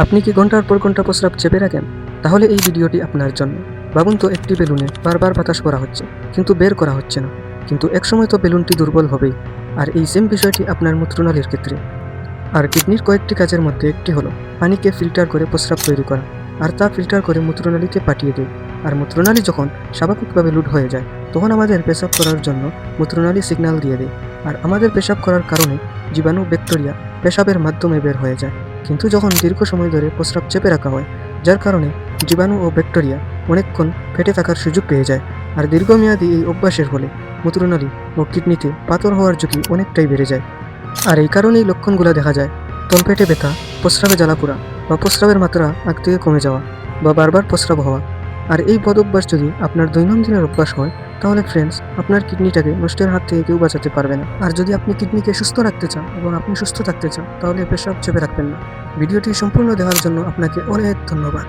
আপনি কি ঘন্টার পর ঘন্টা প্রস্রাব চেপে রাখেন? তাহলে এই ভিডিওটি আপনার জন্য। ভাবুন তো, একটি বেলুনে বারবার বাতাস করা হচ্ছে, কিন্তু বের করা হচ্ছে না। কিন্তু একসময় তো বেলুনটি দুর্বল হবেই। আর এই সেম বিষয়টি আপনার মূত্রনালীর ক্ষেত্রে। আর কিডনির কয়েকটি কাজের মধ্যে একটি হলো পানিকে ফিল্টার করে প্রস্রাব তৈরি করা, আর তা ফিল্টার করে মূত্রনালীতে পাঠিয়ে দেয়। আর মূত্রনালী যখন স্বাভাবিকভাবে লুট হয়ে যায়, তখন আমাদের পেশাব করার জন্য মূত্রনালী সিগন্যাল দিয়ে দেয়। আর আমাদের পেশাব করার কারণে জীবাণু, ব্যাকটেরিয়া পেশাবের মাধ্যমে বের হয়ে যায়। কিন্তু যখন দীর্ঘ সময় ধরে প্রস্রাব চেপে রাখা হয়, যার কারণে জীবাণু ও ব্যাকটেরিয়া অনেকক্ষণ ফেটে থাকার সুযোগ পেয়ে যায়। আর দীর্ঘমেয়াদী এই অভ্যাসের ফলে মূত্রনালী ও কিডনিতে পাথর হওয়ার ঝুঁকি অনেকটাই বেড়ে যায়। আর এই কারণেই লক্ষণগুলো দেখা যায়: তলপেটে ব্যথা, প্রস্রাবে জ্বালাপোড়া, বা প্রস্রাবের মাত্রা আগ থেকে কমে যাওয়া, বা বারবার প্রস্রাব হওয়া। আর এই বদ অভ্যাস যদি আপনার দৈনন্দিনের অভ্যাস হয়, তাহলে ফ্রেন্ডস, আপনার কিডনিটাকে নষ্টের হাত থেকে কেউ বাঁচাতে পারবে না। আর যদি আপনি কিডনিকে সুস্থ রাখতে চান এবং আপনি সুস্থ থাকতে চান, তাহলে পেশাব চেপে রাখবেন না। ভিডিওটি সম্পূর্ণ দেখার জন্য আপনাকে অনেক ধন্যবাদ।